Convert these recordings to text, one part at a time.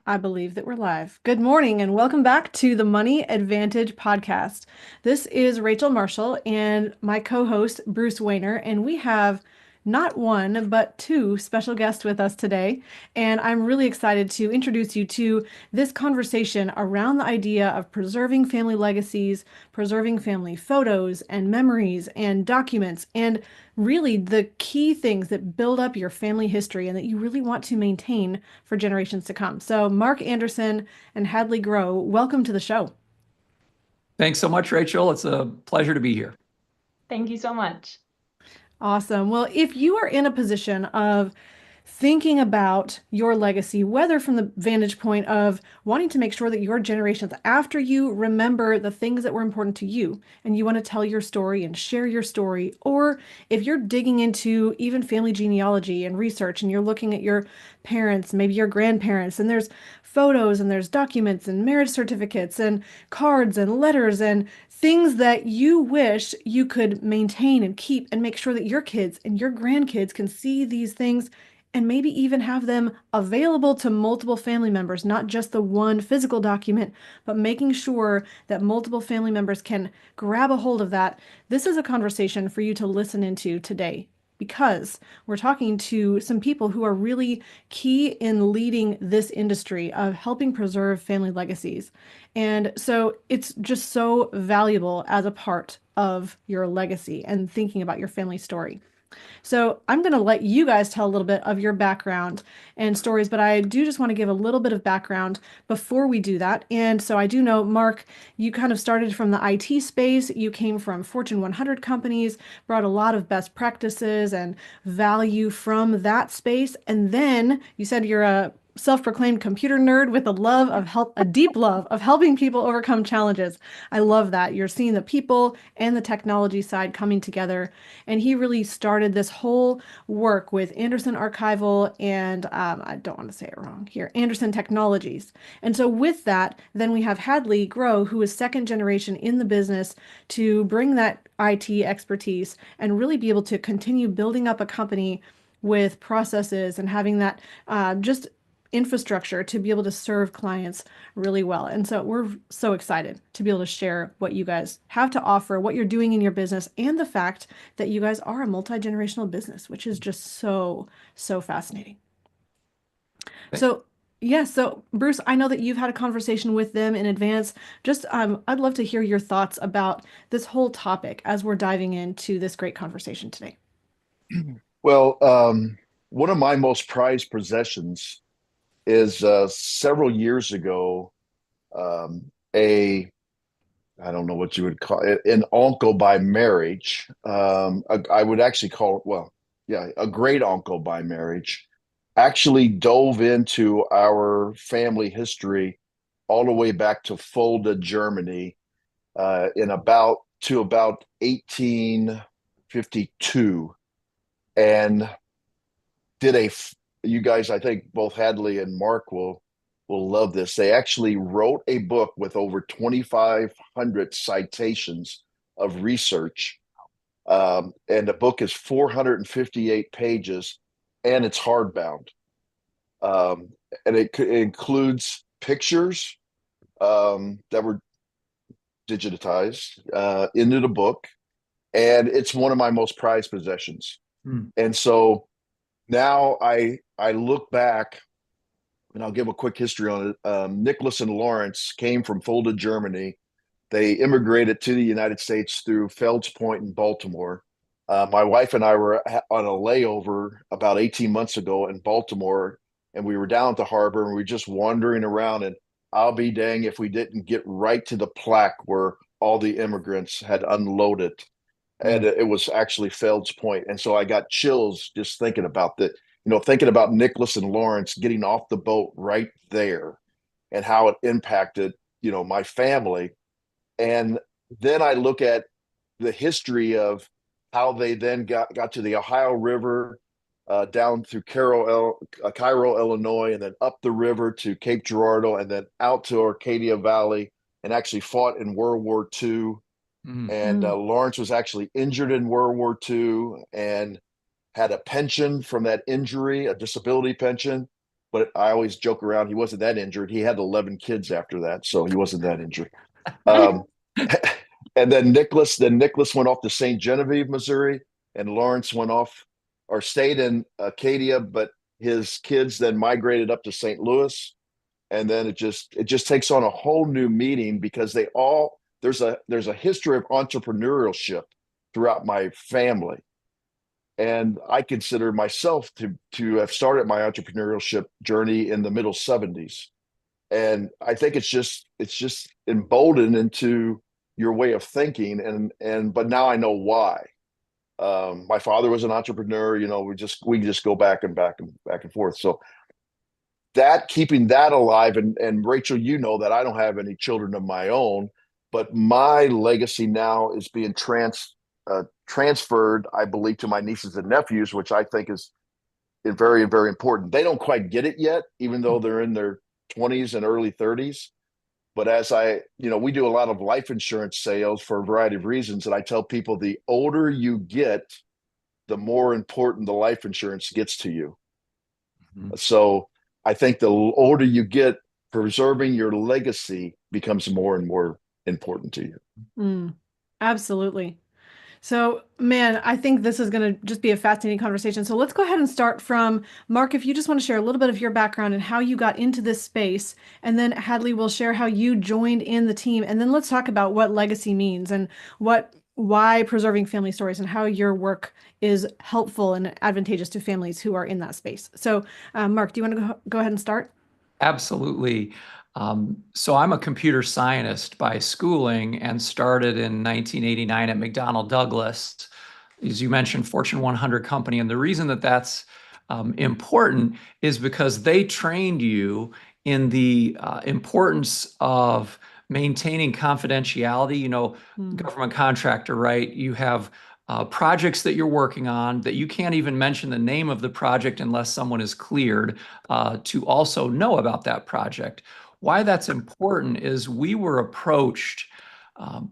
I believe that we're live. Good morning and welcome back to the Money Advantage podcast. This is Rachel Marshall and my co-host Bruce Wayner, and we have not one but two special guests with us today. And I'm really excited to introduce you to this conversation around the idea of preserving family legacies, preserving family photos and memories and documents, and really the key things that build up your family history and that you really want to maintain for generations to come. So, Mark Anderson and Hadley Grow, welcome to the show. Thanks so much, Rachel. It's a pleasure to be here. Thank you so much. Awesome. Well, if you are in a position of thinking about your legacy, whether from the vantage point of wanting to make sure that your generations after you remember the things that were important to you and you want to tell your story and share your story, or if you're digging into even family genealogy and research and you're looking at your parents, maybe your grandparents, and there's photos and there's documents and marriage certificates and cards and letters and things that you wish you could maintain and keep and make sure that your kids and your grandkids can see these things and maybe even have them available to multiple family members, not just the one physical document, but making sure that multiple family members can grab a hold of that. This is a conversation for you to listen into today because we're talking to some people who are really key in leading this industry of helping preserve family legacies. And so it's just so valuable as a part of your legacy and thinking about your family story. So I'm going to let you guys tell a little bit of your background and stories, but I do just want to give a little bit of background before we do that. And so I do know, Mark, you kind of started from the IT space. You came from Fortune 100 companies, brought a lot of best practices and value from that space. And then you said you're a self-proclaimed computer nerd with a deep love of helping people overcome challenges. I love that. You're seeing the people and the technology side coming together. And he really started this whole work with Anderson Archival and I don't want to say it wrong here, Anderson Technologies. And so with that, then we have Hadley Grow, who is second generation in the business to bring that IT expertise and really be able to continue building up a company with processes and having that just infrastructure to be able to serve clients really well. And so we're so excited to be able to share what you guys have to offer, what you're doing in your business, and the fact that you guys are a multi-generational business, which is just so fascinating. So yes, so Bruce, I know that you've had a conversation with them in advance. Just I'd love to hear your thoughts about this whole topic as we're diving into this great conversation today. Well, one of my most prized possessions is several years ago, a I don't know what you would call it, an uncle by marriage. I would actually call it, well, yeah, a great uncle by marriage, actually dove into our family history all the way back to Fulda, Germany, in about 1852, and did a you guys, I think both Hadley and Mark will love this. They actually wrote a book with over 2,500 citations of research. And the book is 458 pages and it's hardbound. And it includes pictures that were digitized into the book. And it's one of my most prized possessions. And so now I look back, and I'll give a quick history on it. Nicholas and Lawrence came from Fulda, Germany. They immigrated to the United States through Felds Point in Baltimore. My wife and I were on a layover about 18 months ago in Baltimore, and we were down at the harbor, and we were just wandering around. And I'll be dang if we didn't get right to the plaque where all the immigrants had unloaded. And it was actually Felds Point. And so I got chills just thinking about that, thinking about Nicholas and Lawrence getting off the boat right there and how it impacted, my family. And then I look at the history of how they then got to the Ohio River, down through Cairo, Illinois, and then up the river to Cape Girardeau, and then out to Arcadia Valley, and actually fought in World War II. And Lawrence was actually injured in World War II and had a pension from that injury, a disability pension. but I always joke around. He wasn't that injured. He had 11 kids after that, so he wasn't that injured. Um, and then Nicholas went off to St. Genevieve, Missouri, and Lawrence went off or stayed in Acadia, but his kids then migrated up to St. Louis, and then it just takes on a whole new meaning because there's a history of entrepreneurship throughout my family, and I consider myself to have started my entrepreneurship journey in the middle '70s, and I think it's just emboldened into your way of thinking, and but now I know why. My father was an entrepreneur. We just go back and forth. So that keeping that alive, and Rachel, that I don't have any children of my own, but my legacy now is being transferred, I believe, to my nieces and nephews, which I think is very, very important. They don't quite get it yet, even though they're in their 20s and early 30s. But we do a lot of life insurance sales for a variety of reasons. And I tell people the older you get, the more important the life insurance gets to you. Mhm. So I think the older you get, preserving your legacy becomes more and more important to you. Mm, absolutely. So, man, I think this is going to just be a fascinating conversation. So let's go ahead and start from Mark. If you just want to share a little bit of your background and how you got into this space, and then Hadley will share how you joined in the team, and then let's talk about what legacy means and why preserving family stories and how your work is helpful and advantageous to families who are in that space. So, Mark, do you want to go ahead and start? Absolutely. So I'm a computer scientist by schooling and started in 1989 at McDonnell Douglas. As you mentioned, Fortune 100 company. And the reason that that's important is because they trained you in the importance of maintaining confidentiality. Government contractor, right? You have projects that you're working on that you can't even mention the name of the project unless someone is cleared to also know about that project. Why that's important is we were approached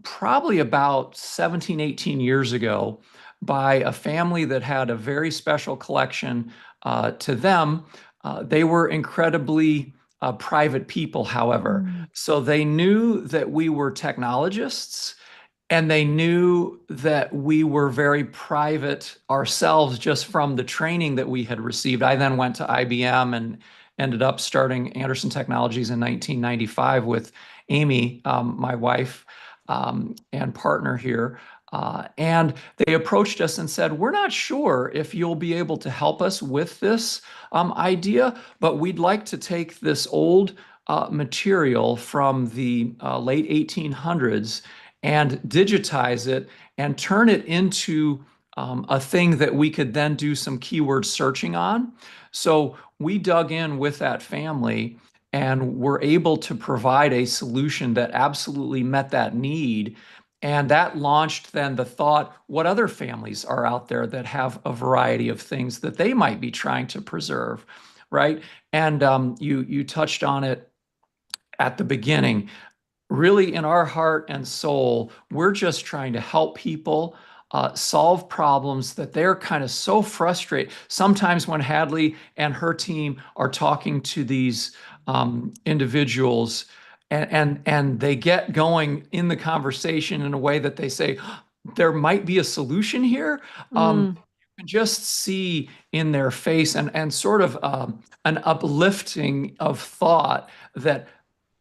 probably about 17, 18 years ago by a family that had a very special collection to them. They were incredibly private people, however. So they knew that we were technologists and they knew that we were very private ourselves just from the training that we had received. I then went to IBM and ended up starting Anderson Technologies in 1995 with Amy, my wife and partner here. And they approached us and said, "We're not sure if you'll be able to help us with this idea, but we'd like to take this old material from the late 1800s and digitize it and turn it into a thing that we could then do some keyword searching on." So we dug in with that family and were able to provide a solution that absolutely met that need. And that launched then the thought, what other families are out there that have a variety of things that they might be trying to preserve, right? And you touched on it at the beginning. Really, in our heart and soul, we're just trying to help people solve problems that they're kind of so frustrated. Sometimes when Hadley and her team are talking to these individuals and they get going in the conversation in a way that they say, there might be a solution here. Mm, You can just see in their face and sort of an uplifting of thought that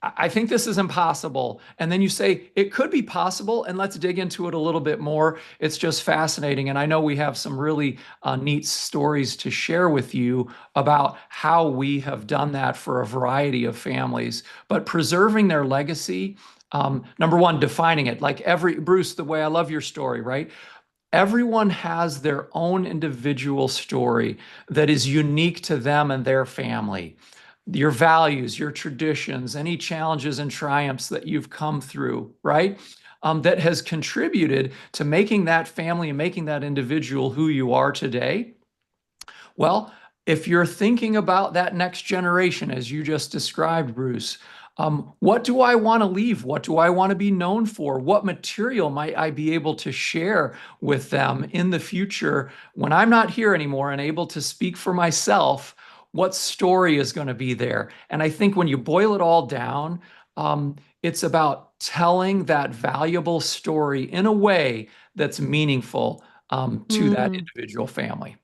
I think this is impossible. And then you say, it could be possible, and let's dig into it a little bit more. It's just fascinating. And I know we have some really neat stories to share with you about how we have done that for a variety of families. But preserving their legacy, number one, defining it. Like Bruce, the way I love your story, right? Everyone has their own individual story that is unique to them and their family. Your values, your traditions, any challenges and triumphs that you've come through, right? That has contributed to making that family and making that individual who you are today. Well, if you're thinking about that next generation, as you just described, Bruce, what do I want to leave? What do I want to be known for? What material might I be able to share with them in the future when I'm not here anymore and able to speak for myself? what story is going to be there. And I think when you boil it all down, it's about telling that valuable story in a way that's meaningful to that Mm. individual family.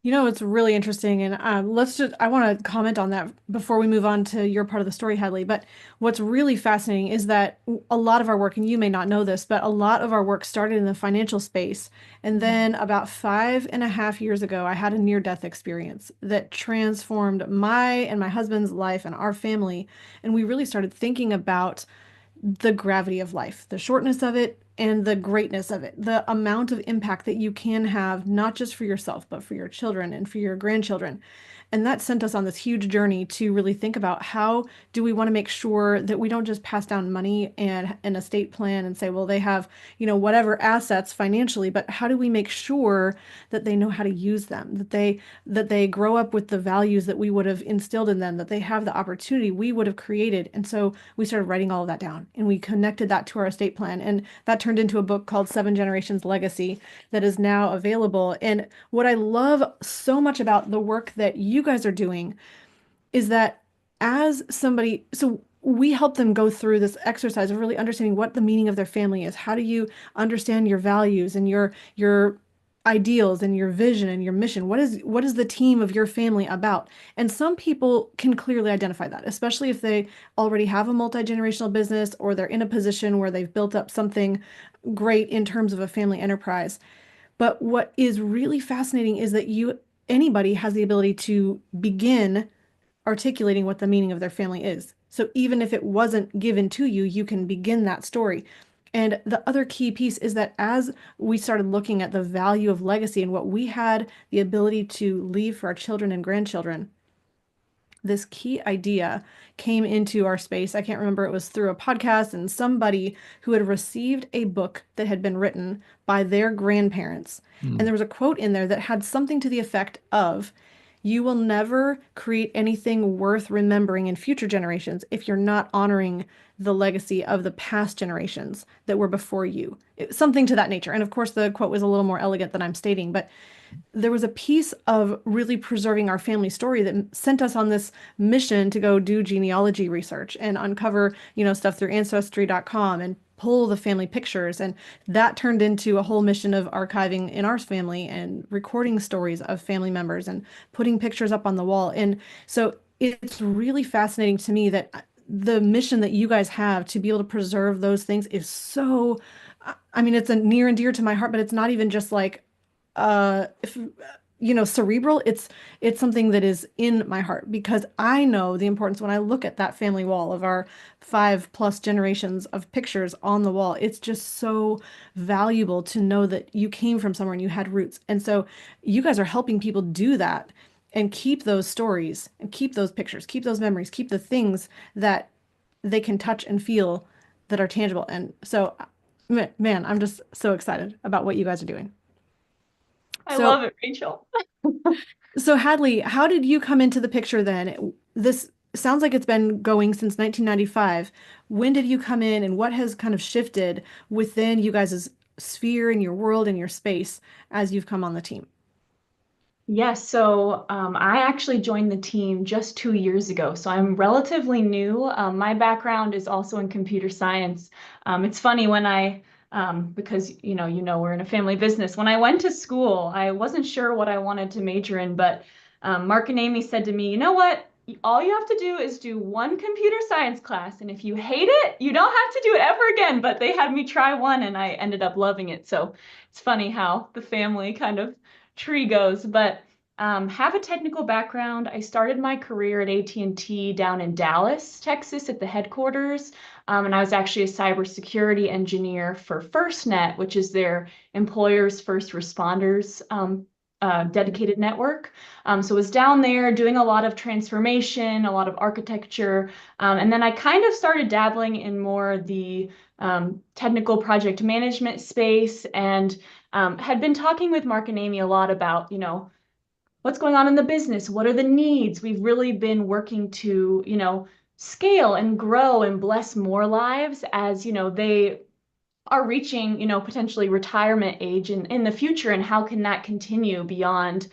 You know, it's really interesting. And I want to comment on that before we move on to your part of the story, Hadley. But what's really fascinating is that a lot of our work, and you may not know this, but a lot of our work started in the financial space. And then about 5.5 years ago, I had a near-death experience that transformed my and my husband's life and our family. And we really started thinking about the gravity of life, the shortness of it, and the greatness of it, the amount of impact that you can have, not just for yourself, but for your children and for your grandchildren. And that sent us on this huge journey to really think about how do we want to make sure that we don't just pass down money and an estate plan and say, well, they have, whatever assets financially, but how do we make sure that they know how to use them, that they grow up with the values that we would have instilled in them, that they have the opportunity we would have created. And so we started writing all of that down and we connected that to our estate plan. And that turned into a book called Seven Generations Legacy that is now available. And what I love so much about the work that you guys are doing is that as somebody, so we help them go through this exercise of really understanding what the meaning of their family is. How do you understand your values and your ideals and your vision and your mission? What is the team of your family about? And some people can clearly identify that, especially if they already have a multi-generational business or they're in a position where they've built up something great in terms of a family enterprise. But what is really fascinating is that anybody has the ability to begin articulating what the meaning of their family is. So even if it wasn't given to you, you can begin that story. And the other key piece is that as we started looking at the value of legacy and what we had the ability to leave for our children and grandchildren, this key idea came into our space. I can't remember, it was through a podcast and somebody who had received a book that had been written by their grandparents. And Mm. there was a quote in there that had something to the effect of, you will never create anything worth remembering in future generations if you're not honoring the legacy of the past generations that were before you. Something to that nature. And of course, the quote was a little more elegant than I'm stating, but there was a piece of really preserving our family story that sent us on this mission to go do genealogy research and uncover, stuff through ancestry.com and pull the family pictures. And that turned into a whole mission of archiving in our family and recording stories of family members and putting pictures up on the wall. And so it's really fascinating to me that the mission that you guys have to be able to preserve those things is so, I mean, it's a near and dear to my heart, but it's not even just like if cerebral. It's something that is in my heart because I know the importance when I look at that family wall of our 5+ generations of pictures on the wall. It's just so valuable to know that you came from somewhere and you had roots. And so you guys are helping people do that and keep those stories and keep those pictures, keep those memories, keep the things that they can touch and feel that are tangible. And so man, I'm just so excited about what you guys are doing. I So, love it, Rachel. so Hadley, how did you come into the picture then? This sounds like it's been going since 1995. When did you come in and what has kind of shifted within you guys' sphere and your world and your space as you've come on the team? Yes, so I actually joined the team just 2 years ago, so I'm relatively new. My background is also in computer science. It's funny when because we're in a family business. When I went to school, I wasn't sure what I wanted to major in, but Mark and Amy said to me, you know what? All you have to do is do one computer science class, and if you hate it, you don't have to do it ever again. But they had me try one, and I ended up loving it. So it's funny how the family kind of tree goes, but have a technical background. I started my career at AT&T down in Dallas, Texas at the headquarters. And I was actually a cybersecurity engineer for FirstNet, which is their employers' first responders dedicated network. So I was down there doing a lot of transformation, a lot of architecture. And then I kind of started dabbling in more the technical project management space and had been talking with Mark and Amy a lot about, what's going on in the business? What are the needs? We've really been working to, scale and grow and bless more lives as, they are reaching, potentially retirement age in the future, and how can that continue beyond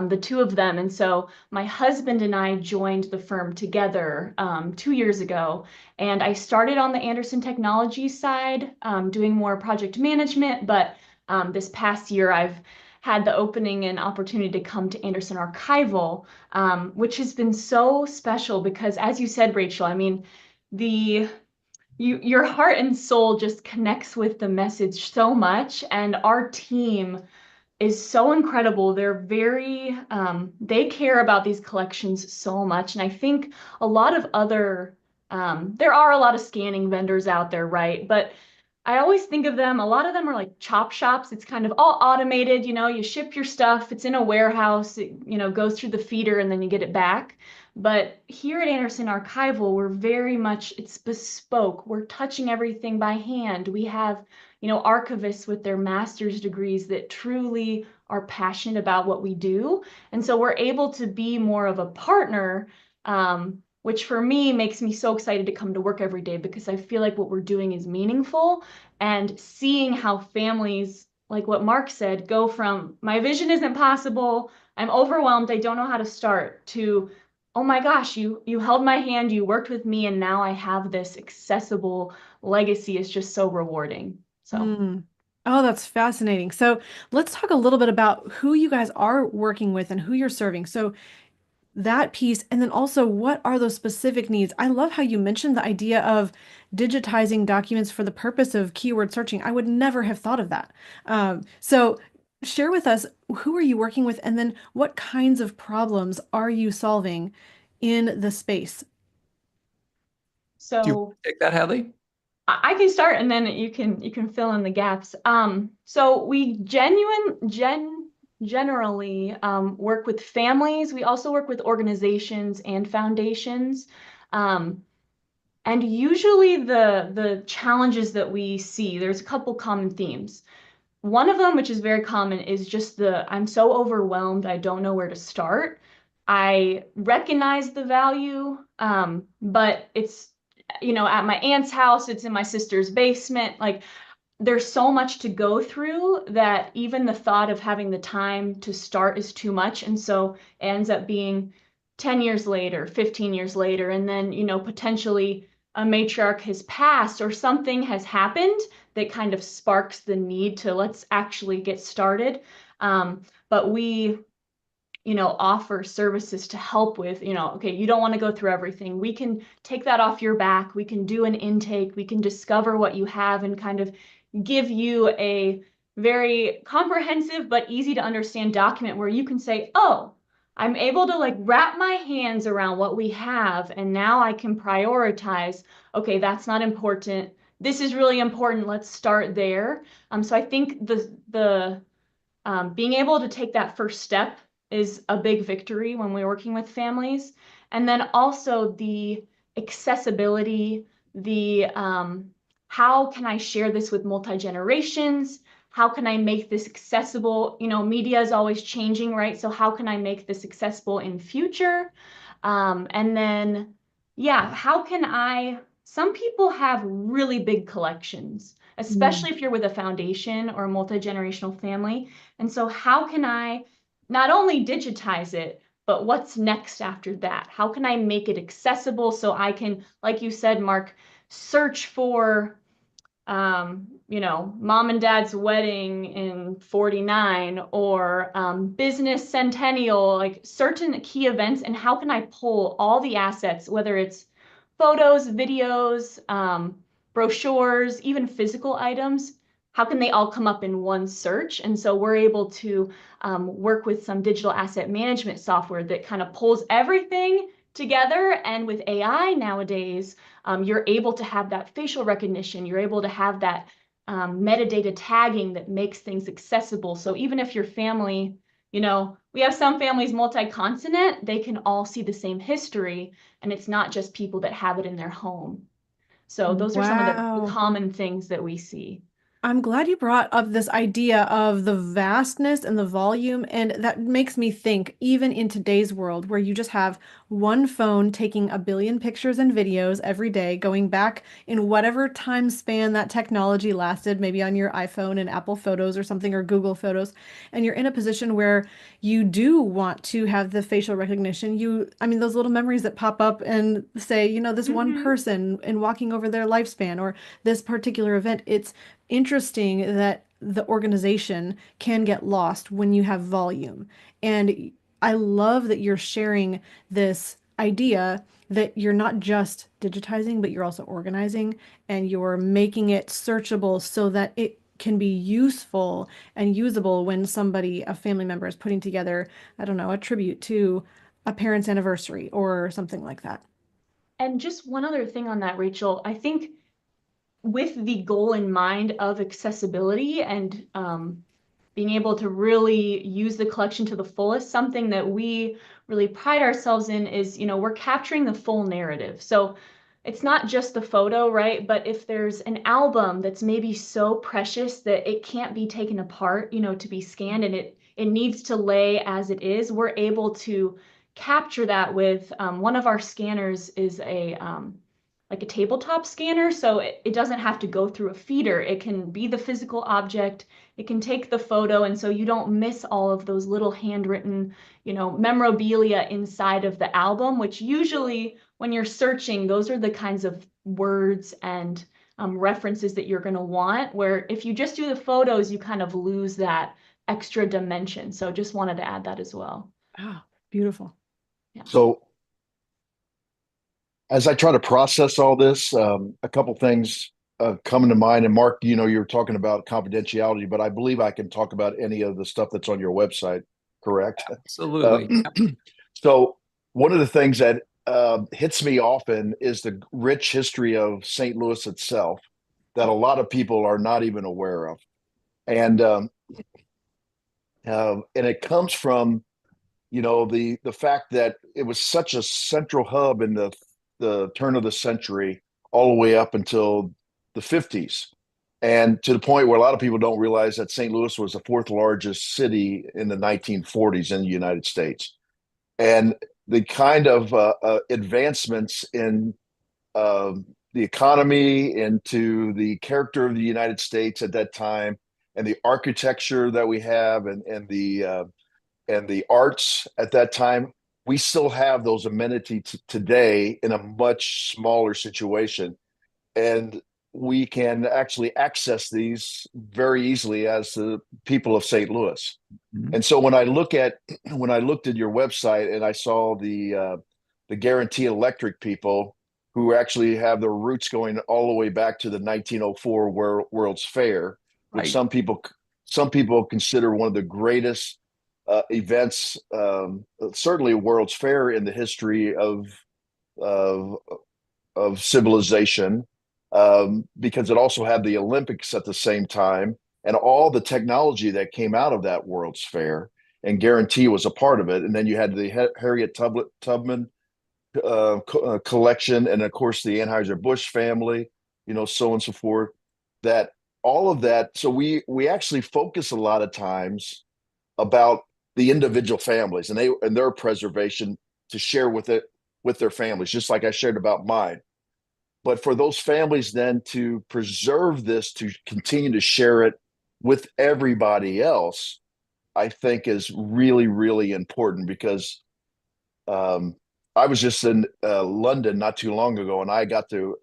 the two of them. And so my husband and I joined the firm together 2 years ago, and I started on the Anderson Technology side, doing more project management, but this past year I've had the opening and opportunity to come to Anderson Archival, which has been so special because, as you said, Rachel, I mean, the your heart and soul just connects with the message so much, and our team is so incredible. They're very, they care about these collections so much. And I think a lot of other, there are a lot of scanning vendors out there, right? But I always think of them, a lot of them are like chop shops. It's kind of all automated, you ship your stuff, it's in a warehouse, it, goes through the feeder and then you get it back. But here at Anderson Archival, we're very much, it's bespoke. We're touching everything by hand. We have, archivists with their master's degrees that truly are passionate about what we do. And so we're able to be more of a partner, which for me makes me so excited to come to work every day because I feel like what we're doing is meaningful, and seeing how families, like what Mark said, go from my vision isn't possible, I'm overwhelmed, I don't know how to start, to oh my gosh, you held my hand, you worked with me, and now I have this accessible legacy is just so rewarding. So. Mm. Oh, that's fascinating. So let's talk a little bit about who you guys are working with and who you're serving. So that piece, and then also what are those specific needs? I love how you mentioned the idea of digitizing documents for the purpose of keyword searching. I would never have thought of that. So share with us, who are you working with, and then what kinds of problems are you solving in the space? Do you want So to take that, Hadley? I can start and then you can fill in the gaps. So we generally work with families. We also work with organizations and foundations. Um, and usually the challenges that we see, there's a couple common themes. One of them, which is very common, is just I'm so overwhelmed, I don't know where to start. I recognize the value, but it's, at my aunt's house, it's in my sister's basement. Like, there's so much to go through that even the thought of having the time to start is too much. And so it ends up being 10 years later, 15 years later, and then, potentially a matriarch has passed or something has happened that kind of sparks the need to let's actually get started. But we, offer services to help with, okay, you don't want to go through everything. We can take that off your back. We can do an intake. We can discover what you have and kind of give you a very comprehensive but easy to understand document where you can say, oh, I'm able to like wrap my hands around what we have, and now I can prioritize, okay, that's not important. This is really important. Let's start there. So I think the being able to take that first step is a big victory when we're working with families. And then also the accessibility, the how can I share this with multi-generations? How can I make this accessible? Media is always changing, right? So how can I make this accessible in future? And then, yeah, how can some people have really big collections, Mm. especially if you're with a foundation or a multi-generational family. And so how can I not only digitize it, but what's next after that? How can I make it accessible so I can, like you said, Mark, search for, mom and dad's wedding in 49 or business centennial, like certain key events, and how can I pull all the assets, whether it's photos, videos, brochures, even physical items, how can they all come up in one search? And so we're able to work with some digital asset management software that kind of pulls everything together. And with AI nowadays, you're able to have that facial recognition. You're able to have that metadata tagging that makes things accessible. So even if your family, we have some families multi-continent, they can all see the same history, and it's not just people that have it in their home. So those are some of the Wow. common things that we see. I'm glad you brought up this idea of the vastness and the volume, and that makes me think, even in today's world, where you just have one phone taking a billion pictures and videos every day, going back in whatever time span that technology lasted, maybe on your iPhone and Apple Photos or something, or Google Photos, and you're in a position where you do want to have the facial recognition. I mean, those little memories that pop up and say, this one person and walking over their lifespan or this particular event, it's interesting that the organization can get lost when you have volume. And I love that you're sharing this idea that you're not just digitizing, but you're also organizing and you're making it searchable so that it can be useful and usable when a family member is putting together, I don't know, a tribute to a parent's anniversary or something like that. And just one other thing on that, Rachel, I think with the goal in mind of accessibility and being able to really use the collection to the fullest, something that we really pride ourselves in is, we're capturing the full narrative. So it's not just the photo, right? But if there's an album that's maybe so precious that it can't be taken apart, to be scanned and it needs to lay as it is, we're able to capture that with one of our scanners is a like a tabletop scanner, so it doesn't have to go through a feeder. It can be the physical object, it can take the photo, and so you don't miss all of those little handwritten, memorabilia inside of the album, which usually when you're searching, those are the kinds of words and references that you're going to want, where if you just do the photos, you kind of lose that extra dimension. So just wanted to add that as well. Ah, beautiful. Yeah. So as I try to process all this, a couple things coming to mind. And Mark, you're talking about confidentiality, but I believe I can talk about any of the stuff that's on your website, correct? Absolutely. So one of the things that hits me often is the rich history of St. Louis itself that a lot of people are not even aware of. And it comes from the fact that it was such a central hub in the turn of the century all the way up until the 50s, and to the point where a lot of people don't realize that St. Louis was the fourth largest city in the 1940s in the United States. And the kind of advancements in uh, the economy, into the character of the United States at that time, and the architecture that we have, and the arts at that time, we still have those amenities today in a much smaller situation. And we can actually access these very easily as the people of St. Louis. Mhm. And so when I looked at your website and I saw the Guarantee Electric people who actually have their roots going all the way back to the 1904 World's Fair, which Right. some people consider one of the greatest events, certainly World's Fair in the history of, of civilization, because it also had the Olympics at the same time and all the technology that came out of that World's Fair. And Guarantee was a part of it. And then you had the Harriet Tubman collection, and of course the Anheuser-Busch family, so on and so forth. That all of that. So we actually focus a lot of times about the individual families and their preservation to share with their families, just like I shared about mine. But for those families then to preserve this, to continue to share it with everybody else, I think is really, really important because um, I was just in London not too long ago, and I got to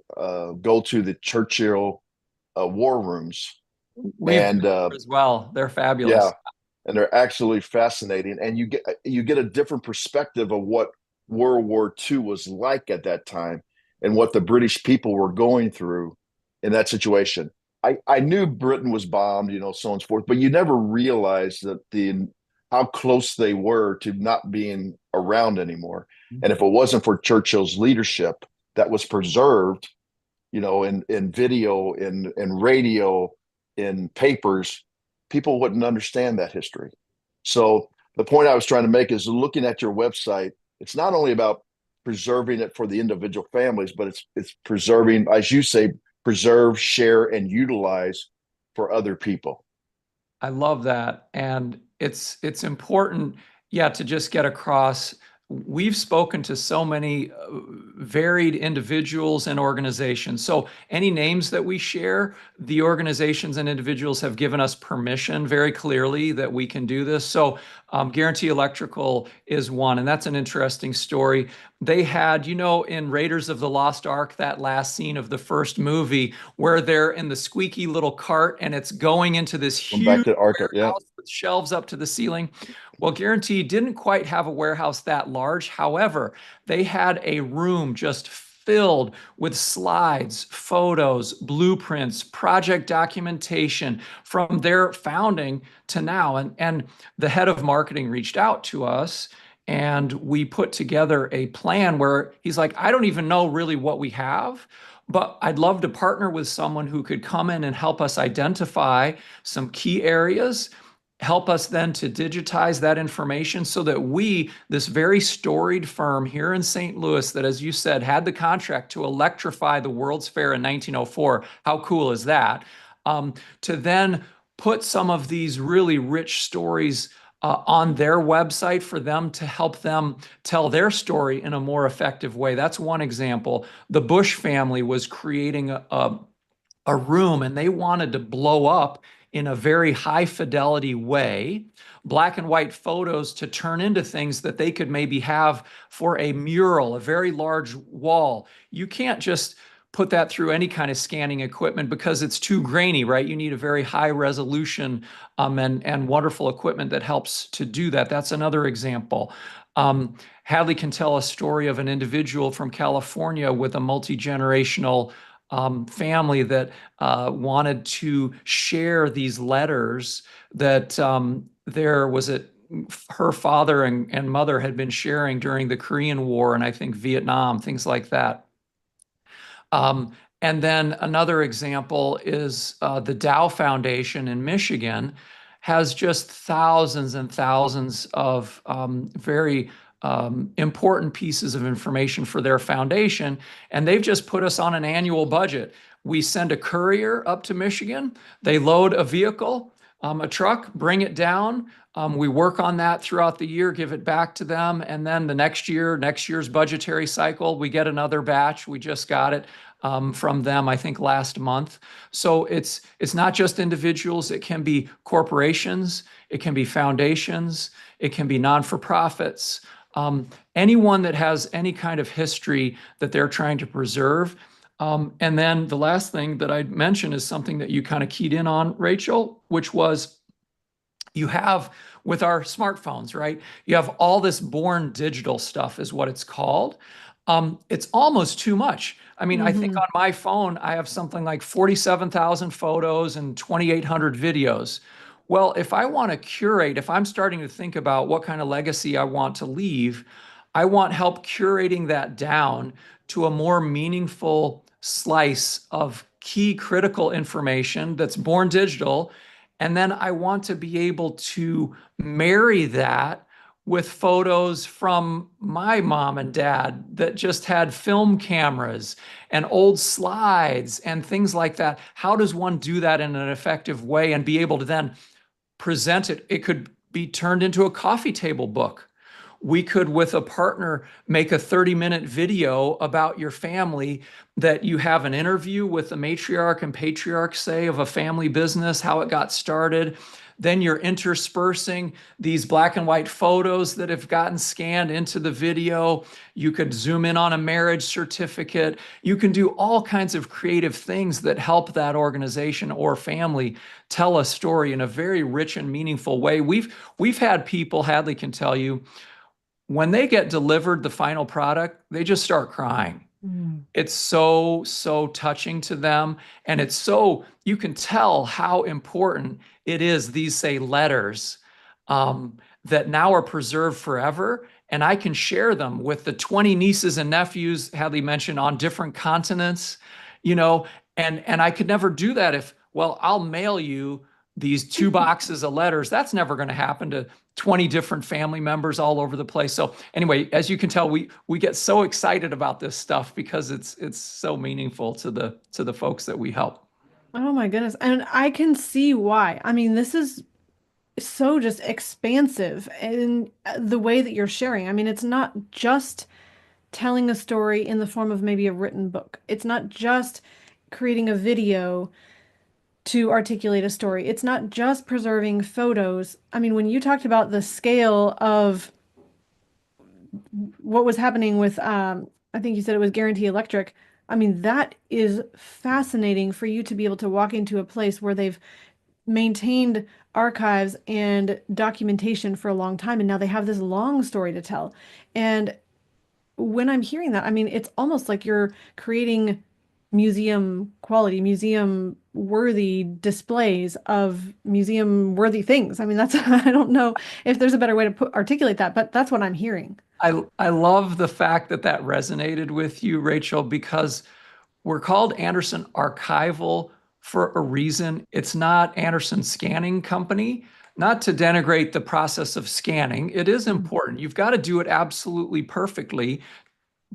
go to the Churchill war rooms. We've been And there as well. They're yeah, fabulous. and they're absolutely fascinating. And you get a different perspective of what World War II was like at that time and what the British people were going through in that situation. I knew Britain was bombed, so on and so forth, but you never realized that how close they were to not being around anymore. And if it wasn't for Churchill's leadership that was preserved, in video, in radio, in papers, people wouldn't understand that history. So the point I was trying to make is looking at your website, it's not only about preserving it for the individual families, but it's preserving, as you say, preserve, share, and utilize for other people. I love that. And it's important, yeah, to just get across. We've spoken to so many varied individuals and organizations. So any names that we share, the organizations and individuals have given us permission very clearly that we can do this. So Guarantee Electrical is one, and that's an interesting story. They had, in Raiders of the Lost Ark, that last scene of the first movie where they're in the squeaky little cart and it's going into this Going back huge to Arca, yeah. warehouse with shelves up to the ceiling. Well, Guarantee didn't quite have a warehouse that large. However, they had a room just filled with slides, photos, blueprints, project documentation from their founding to now. And the head of marketing reached out to us and we put together a plan where he's like, I don't even know really what we have, but I'd love to partner with someone who could come in and help us identify some key areas, help us then to digitize that information so that we, this very storied firm here in St. Louis, that, as you said, had the contract to electrify the World's Fair in 1904. How cool is that? To then put some of these really rich stories on their website for them to help them tell their story in a more effective way. That's one example. The Bush family was creating a room and they wanted to blow up in a very high fidelity way, black and white photos to turn into things that they could maybe have for a mural, a very large wall. You can't just put that through any kind of scanning equipment because it's too grainy, right? You need a very high resolution and wonderful equipment that helps to do that. That's another example. Hadley can tell a story of an individual from California with a multi-generational family that wanted to share these letters that there was her father and mother had been sharing during the Korean War and I think Vietnam, things like that. And then another example is the Dow Foundation in Michigan has just thousands and thousands of very important pieces of information for their foundation. And they've just put us on an annual budget. We send a courier up to Michigan, they load a vehicle, a truck, bring it down. We work on that throughout the year, give it back to them. And then the next year's budgetary cycle, we get another batch. We just got it from them, I think last month. So it's not just individuals, it can be corporations, it can be foundations, it can be non-for-profits, anyone that has any kind of history that they're trying to preserve. And then the last thing that I'd mention is something that you kind of keyed in on, Rachel, which was you have with our smartphones, right? You have all this born digital stuff is what it's called. It's almost too much. I mean, I think on my phone, I have something like 47,000 photos and 2,800 videos. Well, if I want to curate, if I'm starting to think about what kind of legacy I want to leave, I want help curating that down to a more meaningful slice of key critical information that's born digital. And then I want to be able to marry that with photos from my mom and dad that just had film cameras and old slides and things like that. How does one do that in an effective way and be able to then present it? It could be turned into a coffee table book. We could, with a partner, make a 30-minute video about your family that you have an interview with the matriarch and patriarch, say, of a family business, how it got started. Then you're interspersing these black and white photos that have gotten scanned into the video. You could zoom in on a marriage certificate. You can do all kinds of creative things that help that organization or family tell a story in a very rich and meaningful way. We've had people, Hadley can tell you, when they get delivered the final product, they just start crying. It's so, so touching to them. And it's so, you can tell how important it is, these, say, letters that now are preserved forever. And I can share them with the 20 nieces and nephews, Hadley mentioned, on different continents, and I could never do that if, well, I'll mail you these 2 boxes of letters. That's never going to happen to 20 different family members all over the place. So anyway, as you can tell, we get so excited about this stuff because it's so meaningful to the folks that we help. Oh my goodness. And I can see why. I mean, this is so just expansive in the way that you're sharing. I mean, it's not just telling a story in the form of maybe a written book. It's not just creating a video to articulate a story. It's not just preserving photos. I mean, when you talked about the scale of what was happening with, I think you said it was Guarantee Electric. I mean, that is fascinating for you to be able to walk into a place where they've maintained archives and documentation for a long time, and now they have this long story to tell. And when I'm hearing that, I mean, it's almost like you're creating museum quality, museum worthy displays of museum worthy things. I mean, that's, I don't know if there's a better way to articulate that, but that's what I'm hearing. I love the fact that that resonated with you, Rachel, because we're called Anderson Archival for a reason. It's not Anderson Scanning Company. Not to denigrate the process of scanning, it is important. You've got to do it absolutely perfectly,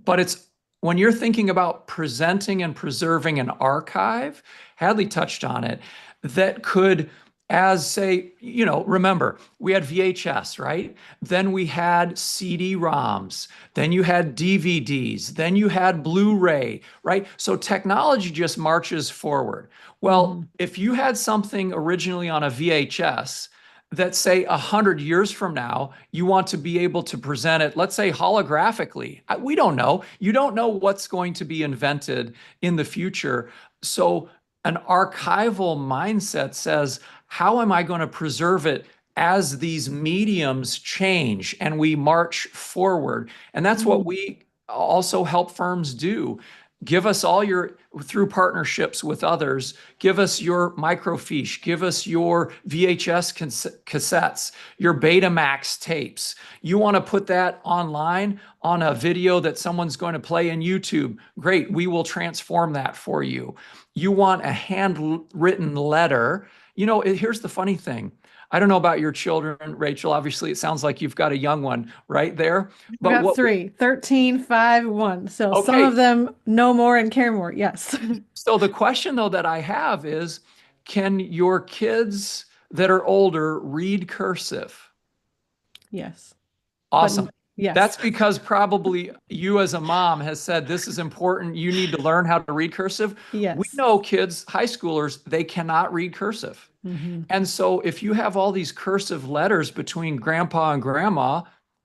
but it's when you're thinking about presenting and preserving an archive, Hadley touched on it, that could, as say, remember, we had VHS, right? Then we had CD-ROMs, then you had DVDs, then you had Blu-ray, right? So technology just marches forward. Well, if you had something originally on a VHS, that say 100 years from now, you want to be able to present it, let's say holographically. We don't know. You don't know what's going to be invented in the future. So an archival mindset says, how am I going to preserve it as these mediums change and we march forward? And that's what we also help firms do. Give us all your, through partnerships with others, give us your microfiche, give us your VHS cassettes, your Betamax tapes. You want to put that online on a video that someone's going to play in YouTube? Great, we will transform that for you. You want a handwritten letter? Here's the funny thing. I don't know about your children, Rachel. Obviously, it sounds like you've got a young one right there. I've But got three, 13, 5, 1. So some okay, of them know more and care more. Yes. so the question though that I have is, can your kids that are older read cursive? Yes. Awesome. Yes. That's because probably you as a mom has said, this is important. You need to learn how to read cursive. We Yes. know kids, high schoolers, they cannot read cursive. And so if you have all these cursive letters between grandpa and grandma,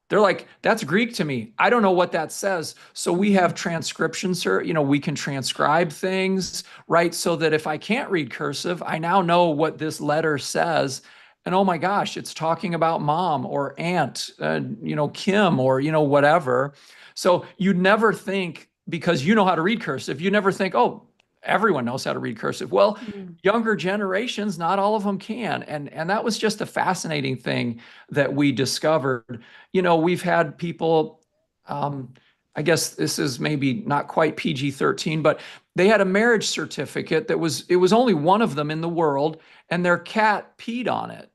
they're like, that's Greek to me. I don't know what that says. So we have transcription, sir. We can transcribe things, right? So that if I can't read cursive, I now know what this letter says. And oh my gosh, it's talking about mom or aunt, Kim or, whatever. So you'd never think, because you know how to read cursive, you never think, oh, everyone knows how to read cursive. Well, younger generations, not all of them can. And that was just a fascinating thing that we discovered. We've had people, I guess this is maybe not quite PG-13, but they had a marriage certificate it was only one of them in the world, and their cat peed on it.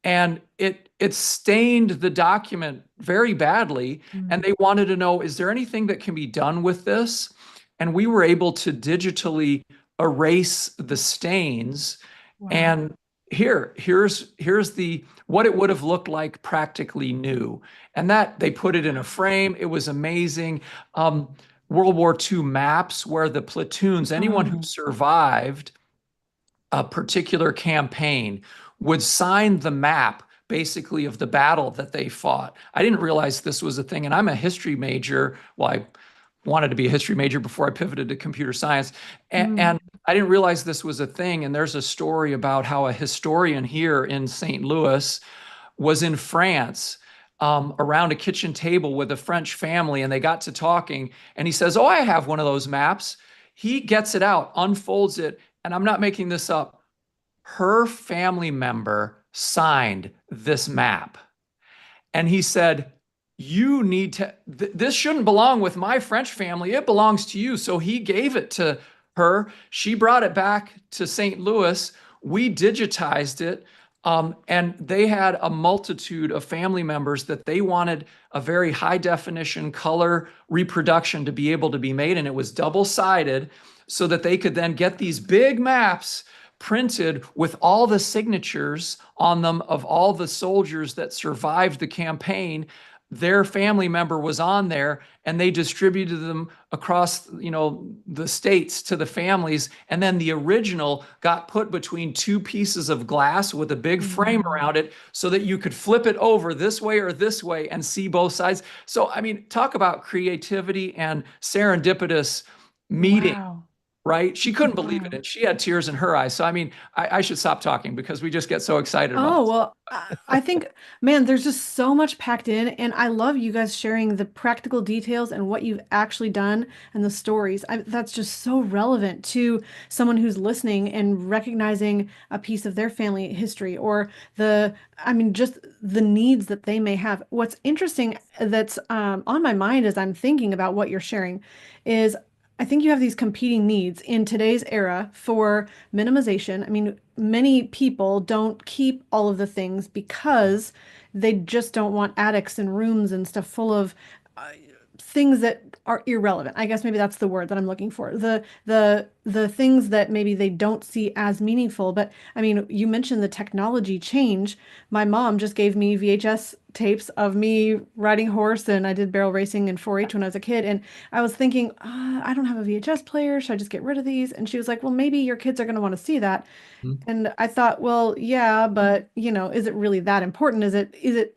And it stained the document very badly. And they wanted to know, is there anything that can be done with this? And we were able to digitally erase the stains. Wow. And here's the what it would have looked like practically new. And that they put it in a frame. It was amazing. World War II maps where the platoons, anyone who survived a particular campaign, would sign the map basically of the battle that they fought. I didn't realize this was a thing, and I'm a history major. Well, I wanted to be a history major before I pivoted to computer science, and I didn't realize this was a thing. And there's a story about how a historian here in St. Louis was in France around a kitchen table with a French family, and they got to talking, and he says, oh, I have one of those maps. He gets it out, unfolds it, and I'm not making this up. Her family member signed this map. And he said, you need to, this shouldn't belong with my French family. It belongs to you. So he gave it to her. She brought it back to St. Louis. We digitized it. And they had a multitude of family members that they wanted a very high definition color reproduction to be able to be made. And it was double-sided so that they could then get these big maps printed with all the signatures on them of all the soldiers that survived the campaign. Their family member was on there, and they distributed them across, the states to the families. And then the original got put between two pieces of glass with a big frame around it so that you could flip it over this way or this way and see both sides. So, I mean, talk about creativity and serendipitous meeting. Wow. Right? She couldn't believe it, Wow. and she had tears in her eyes. So, I mean, I should stop talking because we just get so excited about Oh, this. well, I think, man, there's just so much packed in, and I love you guys sharing the practical details and what you've actually done and the stories. That's just so relevant to someone who's listening and recognizing a piece of their family history or I mean, just the needs that they may have. What's interesting that's on my mind as I'm thinking about what you're sharing is I think you have these competing needs in today's era for minimization. I mean, many people don't keep all of the things because they just don't want attics and rooms and stuff full of uh, things that are irrelevant. I guess maybe that's the word that I'm looking for. The things that maybe they don't see as meaningful. But I mean, you mentioned the technology change. My mom just gave me VHS tapes of me riding horse, and I did barrel racing and 4-H when I was a kid. And I was thinking, I don't have a VHS player. Should I just get rid of these? And she was like, well, maybe your kids are going to want to see that. Mhm. And I thought, well, yeah, but is it really that important? Is it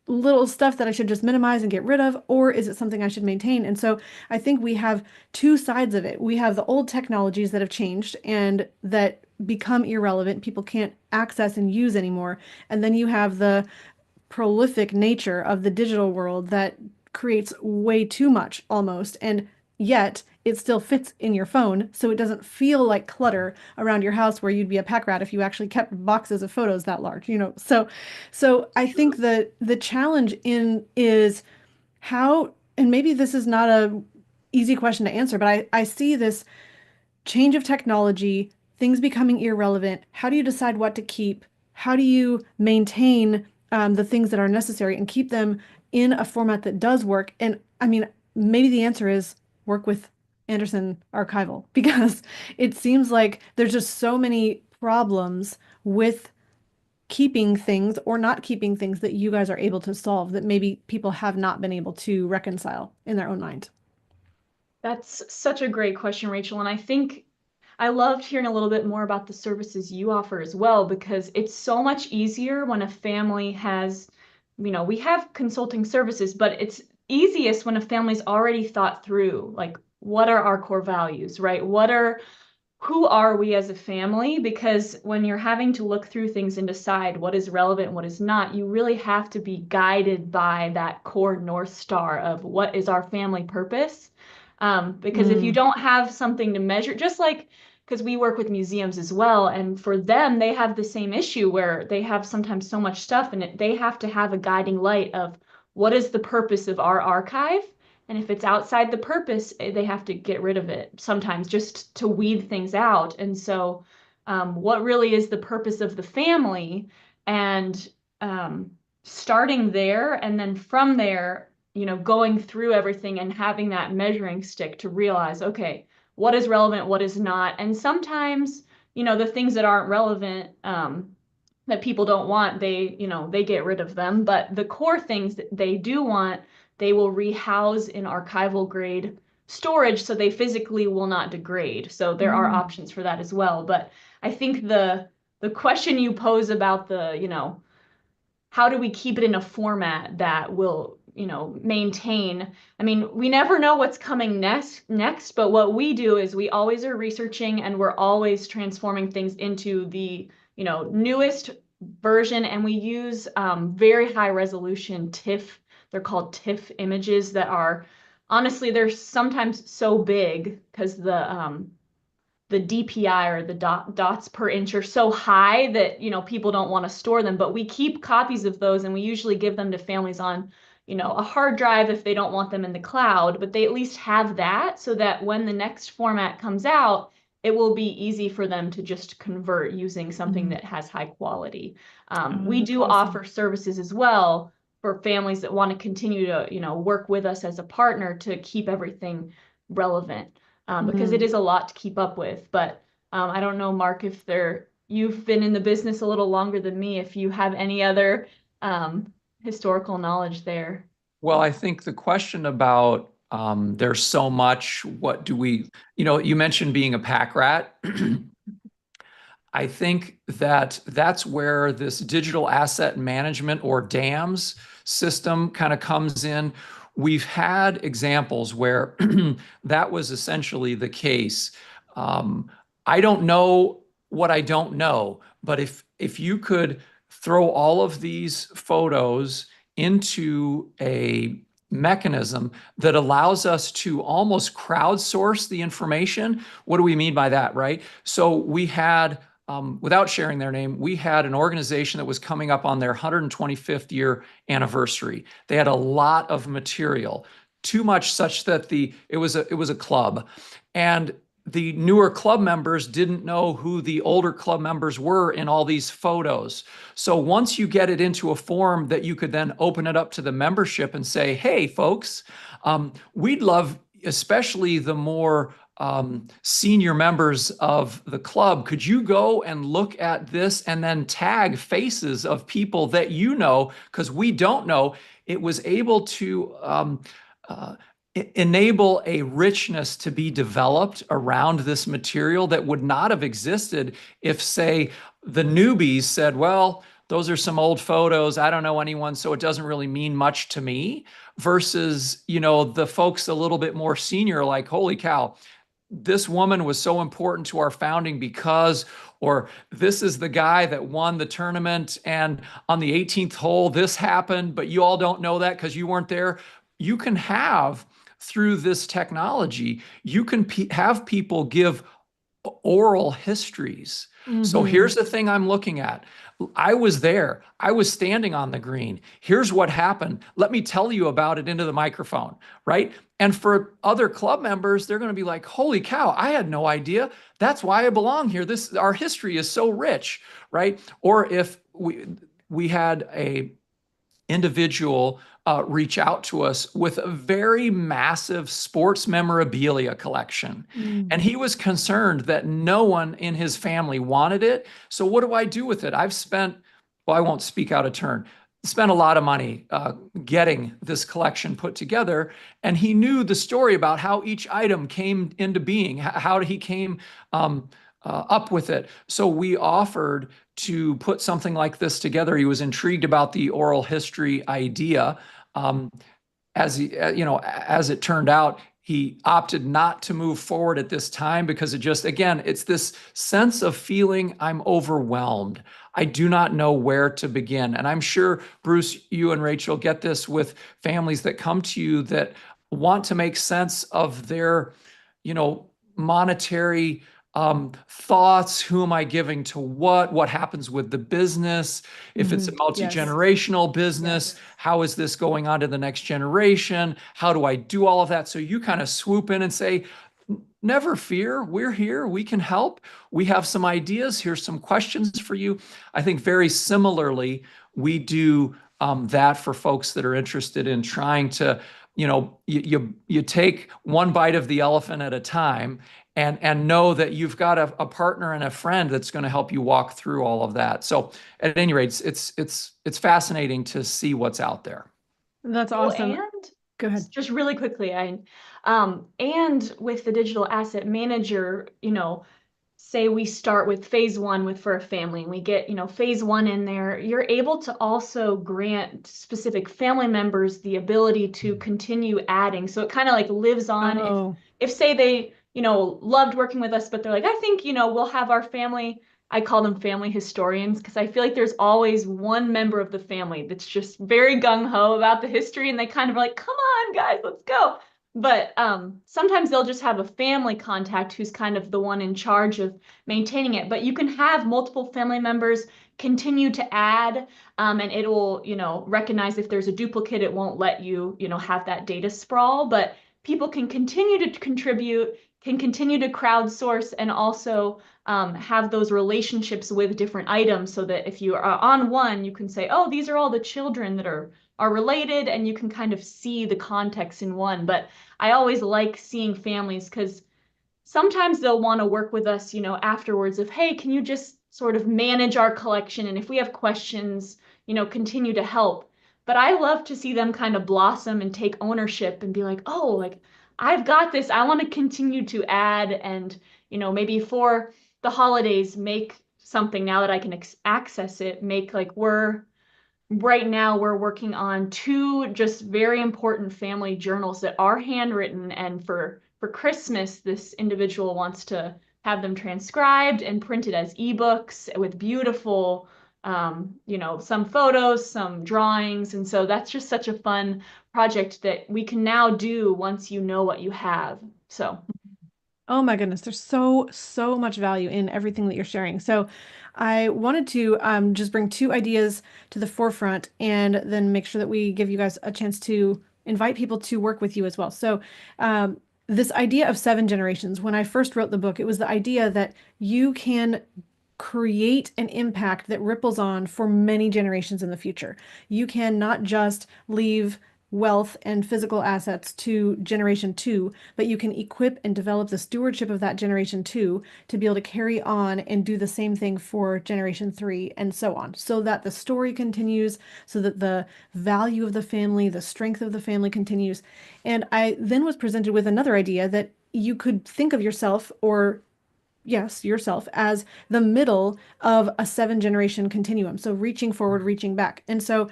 little stuff that I should just minimize and get rid of, or is it something I should maintain? And so I think we have two sides of it. We have the old technologies that have changed and that become irrelevant, people can't access and use anymore. And then you have the prolific nature of the digital world that creates way too much almost, and yet it still fits in your phone, so it doesn't feel like clutter around your house where you'd be a pack rat if you actually kept boxes of photos that large. So I think the challenge in is how, and maybe this is not a easy question to answer, but I see this change of technology, things becoming irrelevant. How do you decide what to keep? How do you maintain the things that are necessary and keep them in a format that does work? And I mean, maybe the answer is work with Anderson Archival because it seems like there's just so many problems with keeping things or not keeping things that you guys are able to solve that maybe people have not been able to reconcile in their own mind. That's such a great question, Rachel. And I think I loved hearing a little bit more about the services you offer as well, because it's so much easier when a family has, we have consulting services, but it's easiest when a family's already thought through, like, what are our core values, right? Who are we as a family? Because when you're having to look through things and decide what is relevant, what is not, you really have to be guided by that core North Star of what is our family purpose. Because if you Mm. don't have something to measure, just like, because we work with museums as well, and for them, they have the same issue where they have sometimes so much stuff and they have to have a guiding light of what is the purpose of our archive, and if it's outside the purpose, they have to get rid of it sometimes just to weed things out. And so, what really is the purpose of the family? And um, starting there, and then from there, going through everything and having that measuring stick to realize, okay, what is relevant, what is not. And sometimes, the things that aren't relevant, that people don't want, they get rid of them. But the core things that they do want, they will rehouse in archival grade storage so they physically will not degrade. So there are Mm. options for that as well. But I think the question you pose about how do we keep it in a format that will, maintain? I mean, we never know what's coming next, but what we do is we always are researching and we're always transforming things into the, newest version. And we use very high resolution TIFF. They're called TIFF images that are, honestly, they're sometimes so big because the DPI, or the dots per inch, are so high that people don't want to store them, but we keep copies of those and we usually give them to families on a hard drive if they don't want them in the cloud, but they at least have that so that when the next format comes out, it will be easy for them to just convert using something Mm. that has high quality. Oh, We that's do awesome. offer services as well for families that want to continue to work with us as a partner to keep everything relevant, because it Mhm. is a lot to keep up with. But I don't know, Mark, if you've been in the business a little longer than me, if you have any other historical knowledge there. Well, I think the question about there's so much, what do we, you mentioned being a pack rat. I think that that's where this digital asset management or DAMS system kind of comes in. We've had examples where that was essentially the case. I don't know what I don't know, but if you could throw all of these photos into a mechanism that allows us to almost crowdsource the information. What do we mean by that, right? So we had without sharing their name, we had an organization that was coming up on their 125th year anniversary. They had a lot of material, too much such that it was a club, and the newer club members didn't know who the older club members were in all these photos. So once you get it into a form that you could then open it up to the membership and say, hey, folks, we'd love, especially the more senior members of the club, could you go and look at this and then tag faces of people that you know, because we don't know. It was able to enable a richness to be developed around this material that would not have existed if, say, the newbies said, well, those are some old photos. I don't know anyone, so it doesn't really mean much to me. Versus, the folks a little bit more senior, like, holy cow, this woman was so important to our founding because, or this is the guy that won the tournament and on the 18th hole, this happened, but you all don't know that because you weren't there. You can have, through this technology, you can have people give oral histories. So here's the thing I'm looking at. I was there. I was standing on the green. Here's what happened. Let me tell you about it into the microphone, right? And for other club members, they're going to be like, holy cow, I had no idea. That's why I belong here. Our history is so rich, right? Or if we had a individual reach out to us with a very massive sports memorabilia collection. And he was concerned that no one in his family wanted it. So what do I do with it? Well, I won't speak out of turn, spent a lot of money getting this collection put together. And he knew the story about how each item came into being, how he came up with it. So we offered to put something like this together. He was intrigued about the oral history idea. As it turned out, he opted not to move forward at this time because it's this sense of feeling I'm overwhelmed. I do not know where to begin. And I'm sure, Bruce, you and Rachel get this with families that come to you that want to make sense of their, monetary thoughts. Who am I giving to what happens with the business? If it's a multi-generational business, how is this going on to the next generation? How do I do all of that? So you kind of swoop in and say, never fear, we're here, we can help. We have some ideas. Here's some questions for you. I think very similarly, we do that for folks that are interested in trying to, you take one bite of the elephant at a time and know that you've got a partner and a friend that's going to help you walk through all of that. So at any rate, it's fascinating to see what's out there. That's awesome. And go ahead. Just really quickly, and with the digital asset manager, say we start with phase one for a family and we get, phase one in there, you're able to also grant specific family members the ability to continue adding. So it kind of like lives on. If say they, loved working with us, but they're like, I think, we'll have our family. I call them family historians because I feel like there's always one member of the family that's just very gung-ho about the history and they kind of are like, come on, guys, let's go. But sometimes they'll just have a family contact who's kind of the one in charge of maintaining it. But you can have multiple family members continue to add, and it will, recognize if there's a duplicate, it won't let you, have that data sprawl. But people can continue to contribute, can continue to crowdsource, and also have those relationships with different items so that if you are on one, you can say, oh, these are all the children that are related, and you can kind of see the context in one. But I always like seeing families because sometimes they'll want to work with us, afterwards of, hey, can you just sort of manage our collection. And if we have questions, continue to help. But I love to see them kind of blossom and take ownership and be like, oh, like I've got this. I want to continue to add and, maybe for the holidays, make something now that I can access it, make like right now we're working on two just very important family journals that are handwritten, and for Christmas this individual wants to have them transcribed and printed as ebooks with beautiful some photos, some drawings, and so that's just such a fun project that we can now do once you know what you have. So Oh my goodness, there's so much value in everything that you're sharing. So I wanted to just bring two ideas to the forefront and then make sure that we give you guys a chance to invite people to work with you as well. So this idea of 7 generations, when I first wrote the book, it was the idea that you can create an impact that ripples on for many generations in the future. You can not just leave wealth and physical assets to generation 2, but you can equip and develop the stewardship of that generation 2 to be able to carry on and do the same thing for generation 3 and so on, so that the story continues, so that the value of the family, the strength of the family continues. And I then was presented with another idea that you could think of yourself, or yes, yourself, as the middle of a 7 generation continuum. So reaching forward, reaching back. And so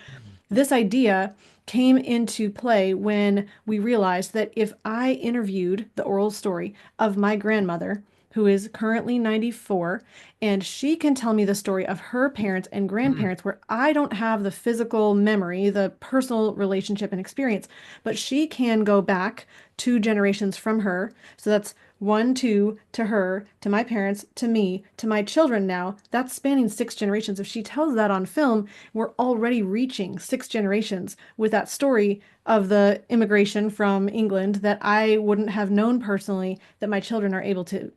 this idea came into play when we realized that if I interviewed the oral story of my grandmother, who is currently 94, and she can tell me the story of her parents and grandparents where I don't have the physical memory, the personal relationship and experience, but she can go back 2 generations from her. So that's 1, 2 to her, to my parents, to me, to my children now. That's spanning 6 generations. If she tells that on film, we're already reaching 6 generations with that story of the immigration from England that I wouldn't have known personally, that my children are able to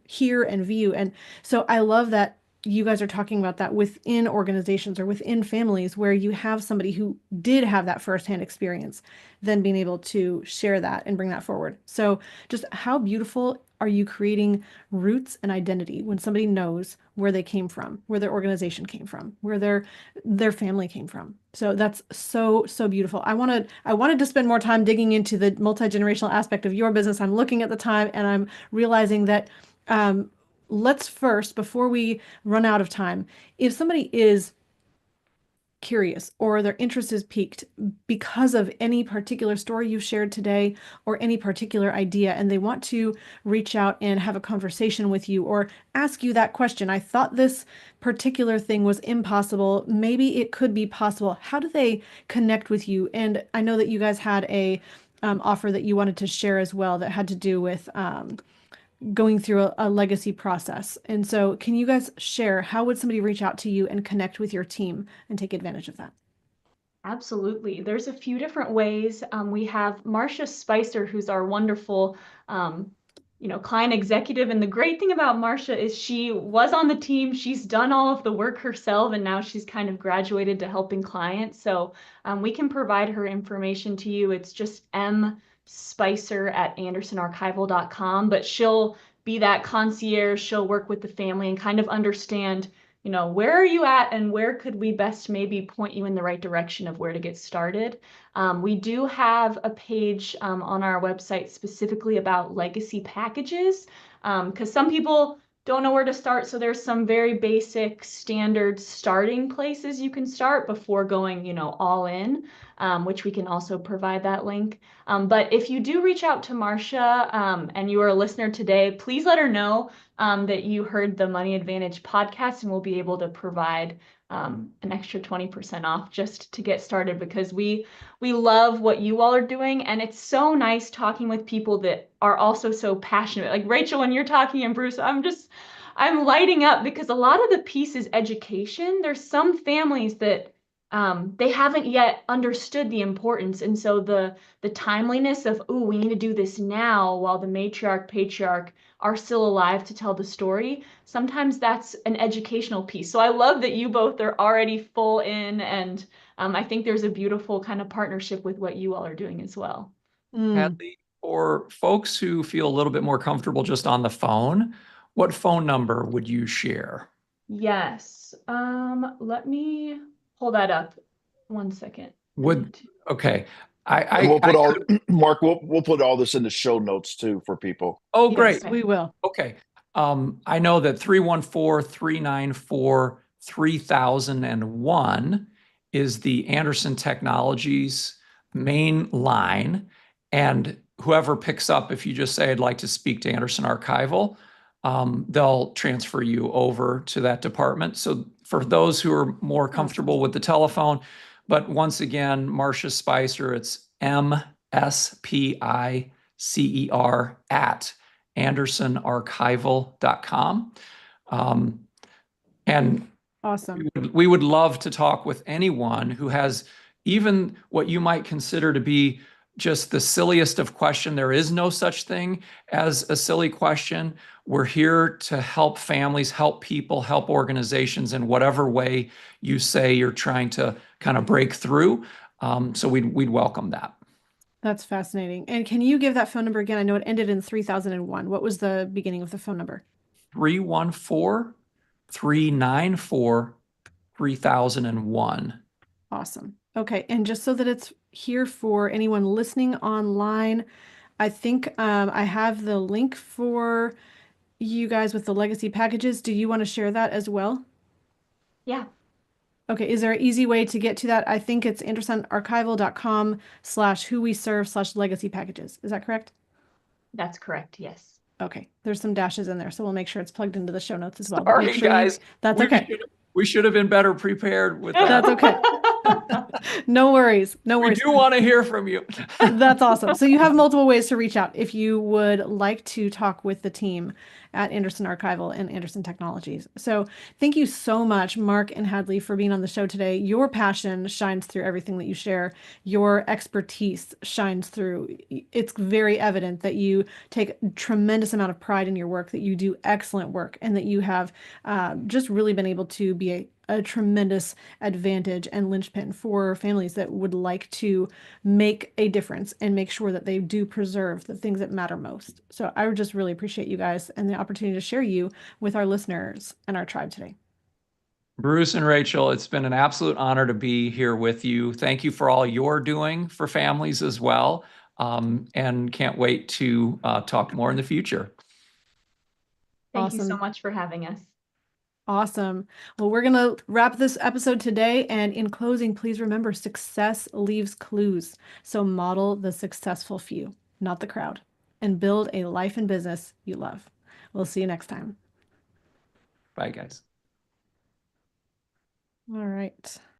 hear and view. And so I love that you guys are talking about that within organizations or within families where you have somebody who did have that firsthand experience, then being able to share that and bring that forward. So just how beautiful are you creating roots and identity when somebody knows where they came from, where their organization came from, where their family came from. So that's so beautiful. I wanted to spend more time digging into the multi-generational aspect of your business. I'm looking at the time and I'm realizing that let's first, before we run out of time, if somebody is curious or their interest is piqued because of any particular story you've shared today or any particular idea, and they want to reach out and have a conversation with you or ask you that question, I thought this particular thing was impossible, maybe it could be possible. How do they connect with you? And I know that you guys had a offer that you wanted to share as well that had to do with going through a legacy process. And so can you guys share, how would somebody reach out to you and connect with your team and take advantage of that? absolutely. There's a few different ways. We have Marcia Spicer, who's our wonderful, client executive. And the great thing about Marcia is she was on the team. She's done all of the work herself, and now she's kind of graduated to helping clients. So we can provide her information to you. It's just mspicer@andersonarchival.com, but she'll be that concierge. She'll work with the family and kind of understand where are you at and where could we best maybe point you in the right direction of where to get started. We do have a page on our website specifically about legacy packages, because some people don't know where to start. So there's some very basic standard starting places you can start before going, all in, which we can also provide that link. But if you do reach out to Marcia and you are a listener today, please let her know that you heard the Money Advantage podcast, and we'll be able to provide an extra 20% off just to get started, because we love what you all are doing. And it's so nice talking with people that are also so passionate. Like Rachel, when you're talking, and Bruce, I'm lighting up, because a lot of the piece is education. There's some families that they haven't yet understood the importance. And so the timeliness of, oh, we need to do this now while the matriarch, patriarch are still alive to tell the story. Sometimes that's an educational piece. So I love that you both are already full in, and I think there's a beautiful kind of partnership with what you all are doing as well. Hadley, for folks who feel a little bit more comfortable just on the phone, what phone number would you share? Yes. Let me pull that up. 1 second. I need Would, to. okay. And we'll I put all Mark, we'll put all this in the show notes too for people. oh, great. Yes, Okay. we will. Okay. I know that 314-394-3001 is the Anderson Technologies main line. And whoever picks up, if you just say, I'd like to speak to Anderson Archival, they'll transfer you over to that department. So for those who are more Awesome. comfortable with the telephone, but once again, Marcia Spicer, it's MSPICER at andersonarchival.com. And Awesome. we would love to talk with anyone who has even what you might consider to be just the silliest of question. There is no such thing as a silly question. We're here to help families, help people, help organizations in whatever way you say you're trying to kind of break through. So we'd welcome that. That's fascinating. And can you give that phone number again? I know it ended in 3001. What was the beginning of the phone number? 314-394-3001. Awesome. Okay. And just so that it's here for anyone listening online, I think I have the link for you guys with the legacy packages. Do you want to share that as well? Yeah, Okay. Is there an easy way to get to that? I think it's andersonarchival.com/who-we-serve/legacy packages. Is that correct? that's correct. Yes. Okay. There's some dashes in there, so we'll make sure it's plugged into the show notes as well. But make Sorry, sure you, guys. that's okay. We should have been better prepared with that. That's okay. No worries. No We worries. do want to hear from you. That's awesome. So you have multiple ways to reach out if you would like to talk with the team at Anderson Archival and Anderson Technologies. So thank you so much, Mark and Hadley, for being on the show today. Your passion shines through everything that you share. Your expertise shines through. It's very evident that you take a tremendous amount of pride in your work, that you do excellent work, and that you have just really been able to be a tremendous advantage and linchpin for families that would like to make a difference and make sure that they do preserve the things that matter most. So I would just really appreciate you guys and the opportunity to share you with our listeners and our tribe today. Bruce and Rachel, it's been an absolute honor to be here with you. Thank you for all you're doing for families as well. And can't wait to talk more in the future. Thank you so Awesome. much for having us. Awesome. Well, we're going to wrap this episode today. And in closing, please remember success leaves clues. So model the successful few, not the crowd, and build a life and business you love. We'll see you next time. Bye, guys. All right.